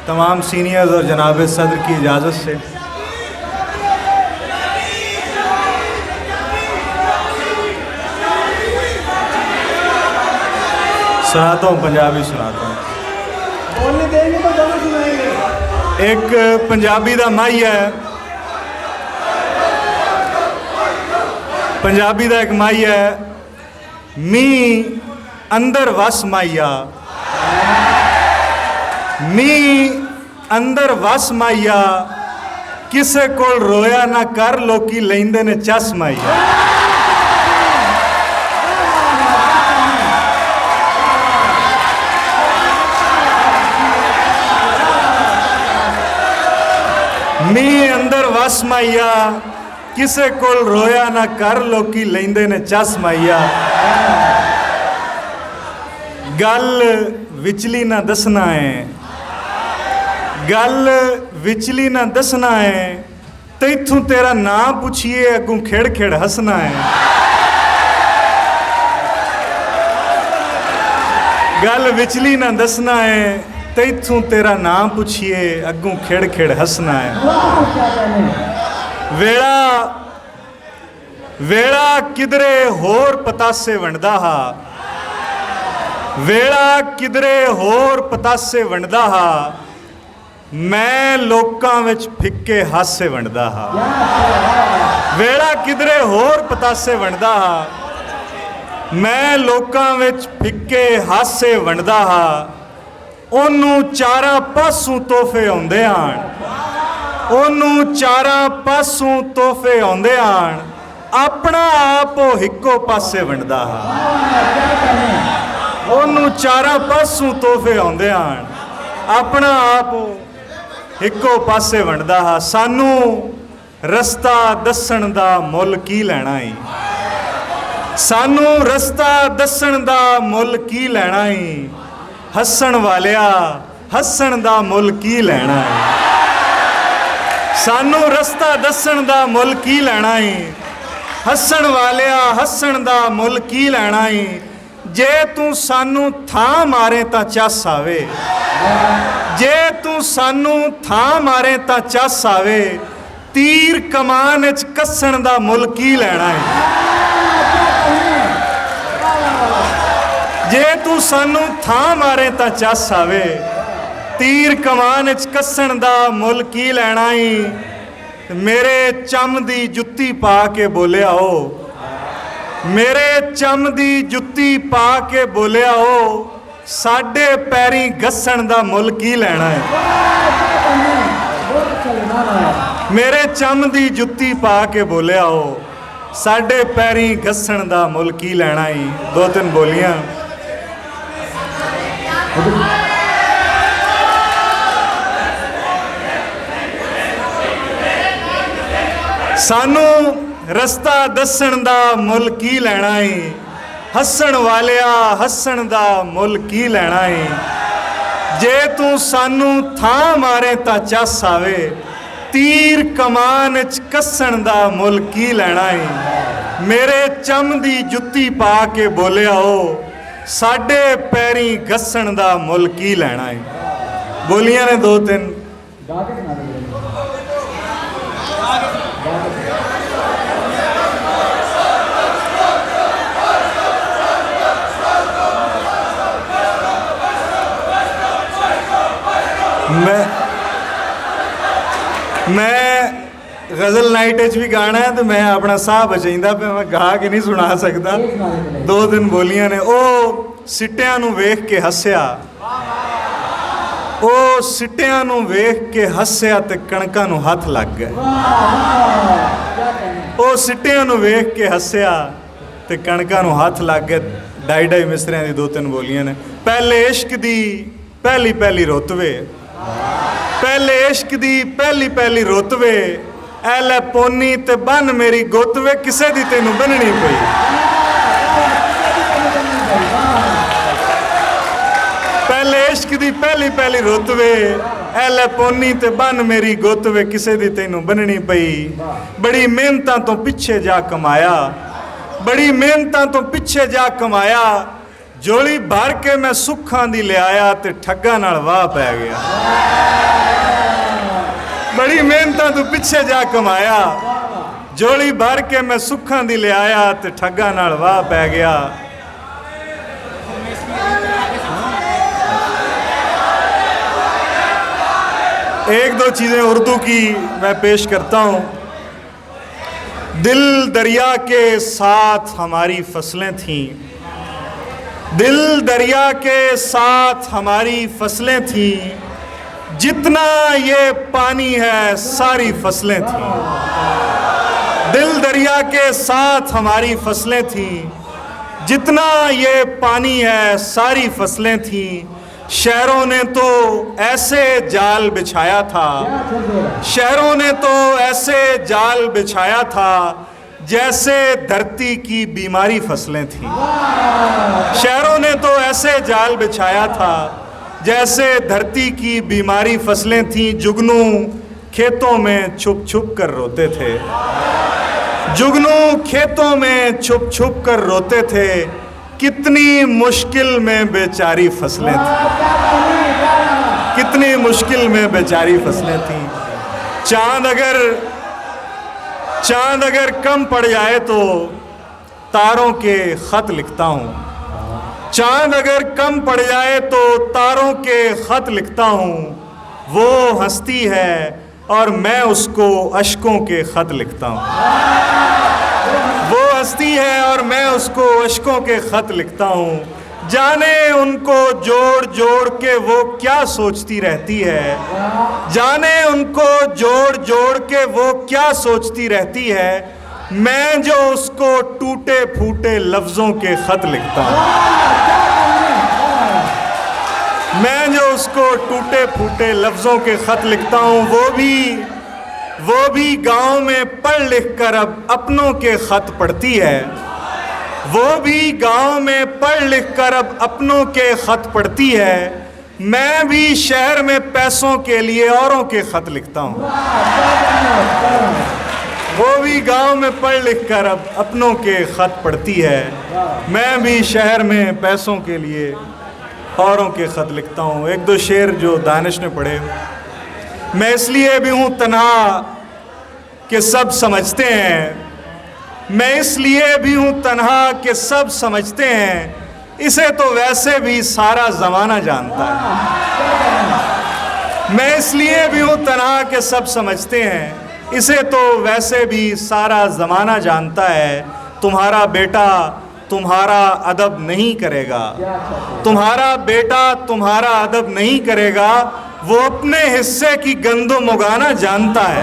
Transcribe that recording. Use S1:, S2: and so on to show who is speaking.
S1: तमाम सीनियर्स और जनाब सदर की इजाज़त से सुनाता हूँ, पंजाबी सुनाता हूँ।
S2: बोलने देंगे तो दोनों सुनाएंगे।
S1: एक पंजाबी दा माई है, पंजाबी दा एक माई है। मी अंदर वस माइया, मी अंदर वस माइया, किसे कोल रोया ना कर, लोकी लैंदे ने चस माइया। मी अंदर वस माइया, किसे कोल रोया ना कर, लोकी लैंदे ने चस माइया। गल विचली ना दसना है, गल विचली ना दसना है, तैथों तेरा नाम पुछिए अगों खेड़ खेड़ हसना है। गल विचली ना दसना है, तैथों तेरा नाम पुछिए अगों खेड़ खेड़ हसना है। वेला वेला किधरे होर पतासे वंडदा हा, वेला किधरे होर पतासे वंडदा हा, मैं लोकां विच फिक्के हासे वंडदा हा। वेला किधरे होर पतासे वंडदा हा, मैं लोकां विच फिक्के हासे वंडदा हा। ओनू चारा पासों तोहफे आउंदे आण, ओनू चारा पासों तोहफे आउंदे आण, अपना आप ओ हिक्को पासे वंडदा हा। ओनू चारा पासों तोहफे आउंदे आण, अपना आप हिक्को पासे वंडदा हा। सानू रस्ता दस्सण दा मुੱਲ की लैणा ई, सानू रस्ता दस्सण दा मुੱਲ की लैणा ई। हस्सण वालिया हस्सण दा मुੱਲ की लैणा ई, सानू रस्ता दस्सण दा मुੱਲ की लैणा ई। हस्सण वालिया हस्सण दा मुੱਲ की लैणा ई। जे तू सानू थां मारे तां चस आवे, जे तू सानू थां मारे तां चस आवे, तीर कमान च कस्सण दा मुੱਲ की लैणा है। जे तू सानू थां मारे तां चस आवे, तीर कमान च कस्सण दा मुੱਲ की लैणा ही। मेरे चम दी जुत्ती पा के बोलिया ओ, मेरे चम दी जुत्ती पा के बोलिया ओ, साडे पैरी घस्सण दा मुੱਲ की लैणा है। मेरे चम दी जुत्ती पा के बोलिया ओ, साडे पैरी घस्सण दा मुੱਲ की लैणा ही। दो तीन बोलियां। सानू रस्ता दस्सण दा मुੱਲ की लैणा ही, हस्सण वालिया हस्सण दा मुੱਲ की लैणा ही। जे तू सानू थां मारे तां चस आवे, तीर कमान च कस्सण दा मुੱਲ की लैणा ही। मेरे चम दी जुत्ती पा के बोलिया ओ, साडे पैरी घस्सण दा मुੱਲ की लैणा है। बोलियां ने दो तीन। मैं गज़ल नाइट भी गाना है तो मैं अपना साह बचाइंदा पे मैं गा के नहीं सुना सकता। दो दिन बोलियां ने। ओ सिट्टियां नू वेख के हस्या, ओ सिट्टियां नू वेख के हस्या ते कणकां नू हथ लग गए। ओ सिट्टियां नू वेख के हस्या ते कणकां नू हथ लग गए। ढाई ढाई मिसरियां दी दो तीन बोलियां ने। पहले इश्क दी पहली पहली रुतवे, पहले इश्क दी पहली पहली रुतवे, ऐ लै पोनी ते बन मेरी गुत्तवे, किसे दी तेनू बननी पई। पहले इश्क दी पहली पहली रुतवे, ऐ लै पोनी ते बन मेरी गुत्तवे, किसे दी तेनू बननी पई। बड़ी मेहनतां तो पिछे जा कमाया, बड़ी मेहनतां तो पिछे जा कमाया, झोली भर के मैं सुखां दी ले आया ते ठग्गां नाल वाह पै गया। बड़ी मेहनत तू पिछे जा कमाया, जोड़ी भर के मैं सुखां दी ले आया ते ठग्गा नाल वाह पै गया। एक दो चीजें उर्दू की मैं पेश करता हूं। दिल दरिया के साथ हमारी फसलें थीं, दिल दरिया के साथ हमारी फसलें थीं, जितना ये पानी है सारी फसलें थीं। दिल दरिया के साथ हमारी फसलें थीं, जितना ये पानी है सारी फसलें थीं। शहरों ने तो ऐसे जाल बिछाया था, शहरों ने तो ऐसे जाल बिछाया था, जैसे धरती की बीमारी फसलें थीं। शहरों ने तो ऐसे जाल बिछाया था, जैसे धरती की बीमारी फसलें थीं। जुगनू खेतों में छुप छुप कर रोते थे, जुगनू खेतों में छुप छुप कर रोते थे। कितनी मुश्किल में बेचारी फसलें थीं, कितनी मुश्किल में बेचारी फसलें थीं। चांद अगर कम पड़ जाए तो तारों के खत लिखता हूँ, चांद अगर कम पड़ जाए तो तारों के खत लिखता हूँ। वो हंसती है और मैं उसको अश्कों के खत लिखता हूँ, वो हंसती है और मैं उसको अश्कों के खत लिखता हूँ। जाने उनको जोड़ जोड़ के वो क्या सोचती रहती है, जाने उनको जोड़ जोड़ के वो क्या सोचती रहती है। मैं जो उसको टूटे फूटे लफ्ज़ों के खत लिखता हूँ, मैं जो उसको टूटे फूटे लफ्ज़ों के खत लिखता हूँ। वो भी गांव में पढ़ लिख कर अब अपनों के खत पढ़ती है, वो भी गांव में पढ़ लिख कर अब अपनों के खत पढ़ती है। मैं भी शहर में पैसों के लिए औरों के खत लिखता हूँ, वो भी गांव में पढ़ लिख कर अब अपनों के खत पढ़ती है। मैं भी शहर में पैसों के लिए औरों के खत लिखता हूँ। एक दो शेर जो दानिश ने पढ़े। मैं इसलिए भी हूँ तन्हा कि सब समझते हैं, मैं इसलिए भी हूँ तन्हा कि सब समझते हैं। इसे तो वैसे भी सारा ज़माना जानता है। मैं इसलिए भी हूँ तन्हा कि सब समझते हैं, इसे तो वैसे भी सारा ज़माना जानता है। तुम्हारा बेटा तुम्हारा अदब नहीं करेगा, तुम्हारा बेटा तुम्हारा अदब नहीं करेगा, वो अपने हिस्से की गंदो मुगाना जानता है।